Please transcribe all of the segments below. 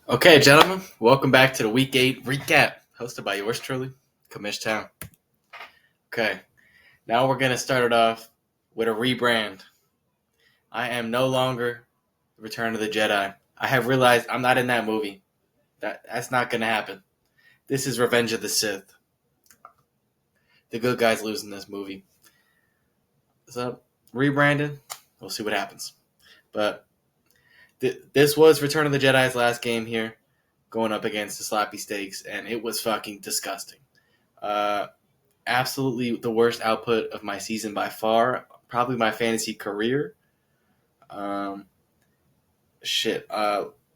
Okay, gentlemen, welcome back to the Week 8 recap, hosted by yours truly, Commish Town. Okay, now we're going to start it off with a rebrand. I am no longer Return of the Jedi. I have realized I'm not in that movie. That's not going to happen. This is Revenge of the Sith. The good guys lose in this movie. So, rebranded, we'll see what happens. But this was Return of the Jedi's last game here, going up against the Sloppy Steaks, and it was fucking disgusting. Absolutely the worst output of my season by far. Probably my fantasy career. Um,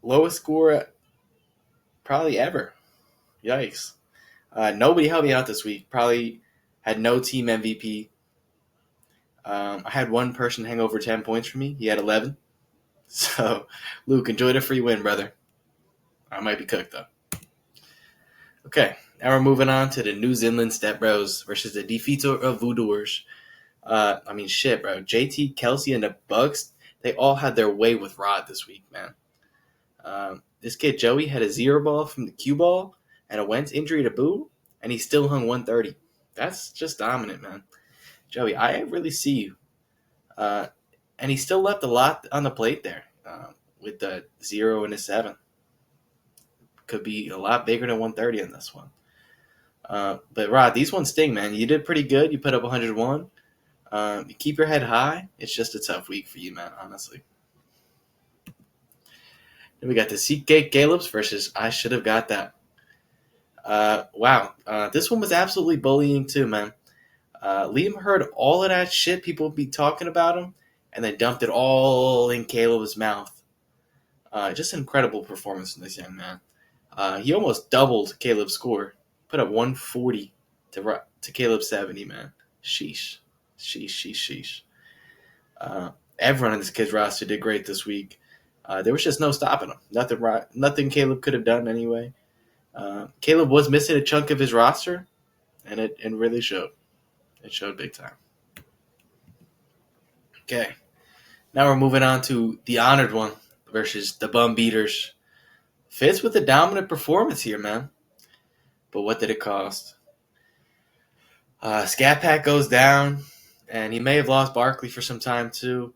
lowest score probably ever. Yikes. Nobody helped me out this week. Probably had no team MVP. I had one person hang over 10 points for me. He had 11. So, Luke, enjoy the free win, brother. I might be cooked, though. Okay, now we're moving on to the New Zealand Step Bros versus the Defeater of Voodooers. Bro. JT, Kelsey, and the Bucks, they all had their way with Rod this week, man. This kid, Joey, had a 0 ball from the cue ball and a Wentz injury to boot, and he still hung 130. That's just dominant, man. Joey, I really see you. And he still left a lot on the plate there with the 0 and a 7. Could be a lot bigger than 130 in this one. But Rod, these ones sting, man. You did pretty good. You put up 101. You keep your head high. It's just a tough week for you, man, honestly. Then we got the SeatGate Caleb's versus I Should Have Got That. This one was absolutely bullying too, man. Liam heard all of that shit people be talking about him, and then dumped it all in Caleb's mouth. Just an incredible performance from this young man. He almost doubled Caleb's score. Put up 140 to Caleb's 70, man. Sheesh. Everyone on this kid's roster did great this week. There was just no stopping him. Nothing Caleb could have done anyway. Caleb was missing a chunk of his roster, and it really showed. It showed big time. Okay. Now we're moving on to the Honored One versus the Bum Beaters. Fitz with a dominant performance here, man. But what did it cost? Scat Pack goes down, and he may have lost Barkley for some time too.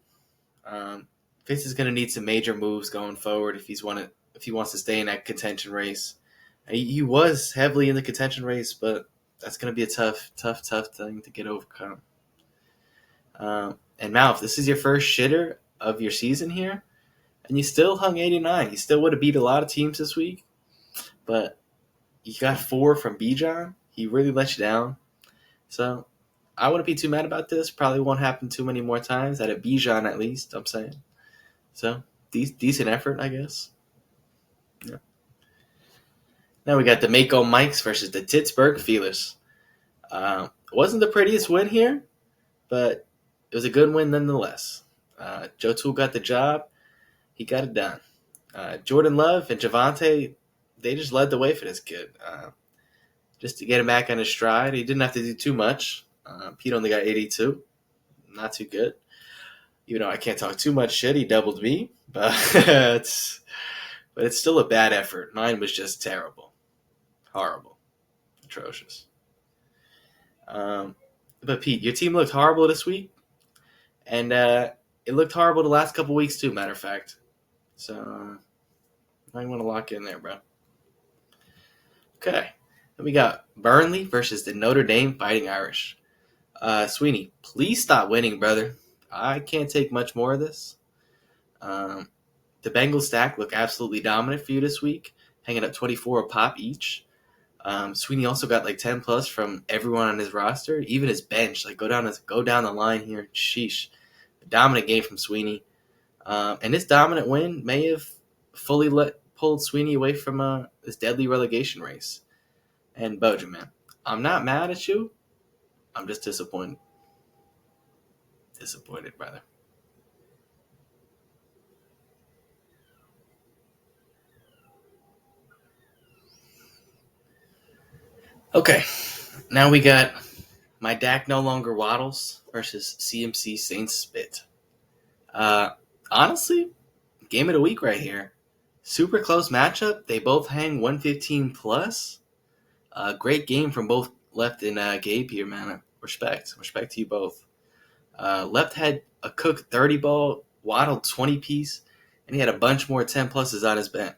Fitz is going to need some major moves going forward if he wants to stay in that contention race. He was heavily in the contention race, but that's going to be a tough thing to get overcome. And Mal, if this is your first shitter of your season here, and you still hung 89, you still would have beat a lot of teams this week, but you got 4 from Bijan. He really let you down. So I wouldn't be too mad about this. Probably won't happen too many more times. At a Bijan at least, I'm saying. So decent effort, I guess. Yeah. Now we got the Mako Mikes versus the Pittsburgh Feelers. Wasn't the prettiest win here, but it was a good win nonetheless. Joe Toole got the job. He got it done. Jordan Love and Javante, they just led the way for this kid. Just to get him back on his stride. He didn't have to do too much. Pete only got 82. Not too good. Even though I can't talk too much shit, he doubled me. But it's still a bad effort. Mine was just terrible. Horrible. Atrocious. But Pete, your team looked horrible this week. And it looked horrible the last couple weeks too, matter of fact. So I want to lock in there, bro. Okay. Then we got Burnley versus the Notre Dame Fighting Irish. Sweeney, please stop winning, brother. I can't take much more of this. The Bengals stack look absolutely dominant for you this week, hanging up 24 a pop each. Sweeney also got like 10 plus from everyone on his roster, even his bench. Like go down the line here. Sheesh. A dominant game from Sweeney. And this dominant win may have fully pulled Sweeney away from this deadly relegation race. And Bojan, man, I'm not mad at you. I'm just disappointed. Disappointed, brother. Okay, now we got my Dak no longer waddles versus CMC Saints Spit. Honestly, game of the week right here. Super close matchup. They both hang 115 plus. Great game from both Left and Gabe here, man. Respect to you both. Left had a Cook 30 ball, Waddle 20 piece, and he had a bunch more 10 pluses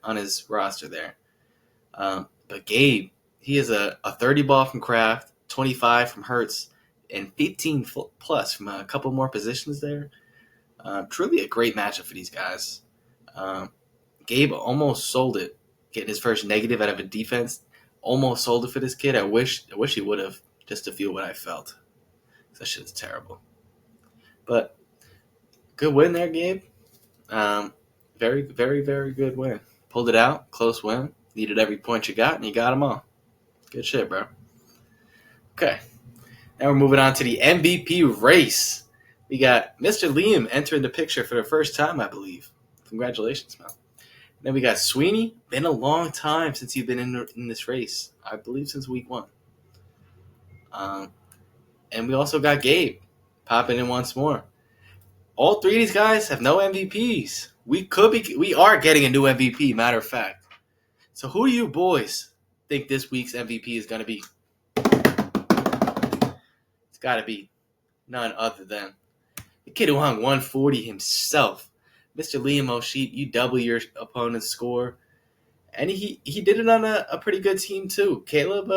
on his roster there. But Gabe, he has a 30 ball from Kraft, 25 from Hertz, and 15 plus from a couple more positions there. Truly a great matchup for these guys. Gabe almost sold it, getting his first negative out of a defense. Almost sold it for this kid. I wish he would have, just to feel what I felt. That shit's terrible. But good win there, Gabe. Very, very, very good win. Pulled it out, close win. Needed every point you got, and you got them all. Good shit, bro. Okay. Now we're moving on to the MVP race. We got Mr. Liam entering the picture for the first time, I believe. Congratulations, man. Then we got Sweeney. Been a long time since you've been in this race. I believe since week 1. And we also got Gabe popping in once more. All three of these guys have no MVPs. We are getting a new MVP, matter of fact. So who do you boys think this week's MVP is going to be? It's got to be none other than the kid who hung 140 himself. Mr. Liam O'Sheet, you double your opponent's score. And he did it on a pretty good team, too. Caleb,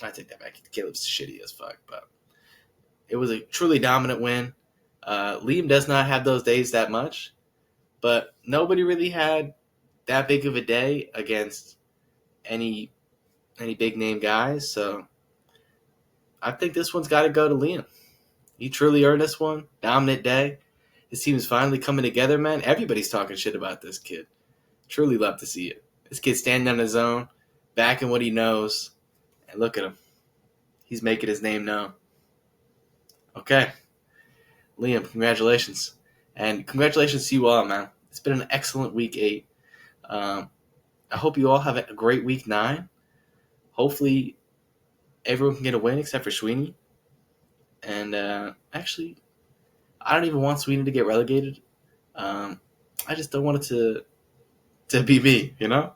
I take that back. Caleb's shitty as fuck, but it was a truly dominant win. Liam does not have those days that much, but nobody really had that big of a day against any big name guys. So I think this one's got to go to Liam. He truly earned this one. Dominant day. His team is finally coming together, man. Everybody's talking shit about this kid. Truly love to see it. This kid standing on his own, backing what he knows, and look at him. He's making his name known. Okay. Liam, congratulations. And congratulations to you all, man. It's been an excellent week 8. I hope you all have a great week 9. Hopefully, everyone can get a win except for Sweeney. And actually, I don't even want Sweeney to get relegated. I just don't want it to be me, you know?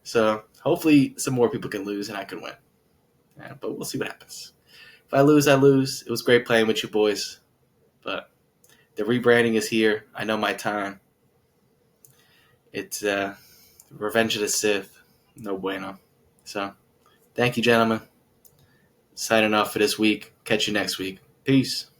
So hopefully some more people can lose and I can win. Yeah, but we'll see what happens. If I lose, I lose. It was great playing with you boys. But the rebranding is here. I know my time. It's Revenge of the Sith. No bueno. So, thank you, gentlemen. Signing off for this week. Catch you next week. Peace.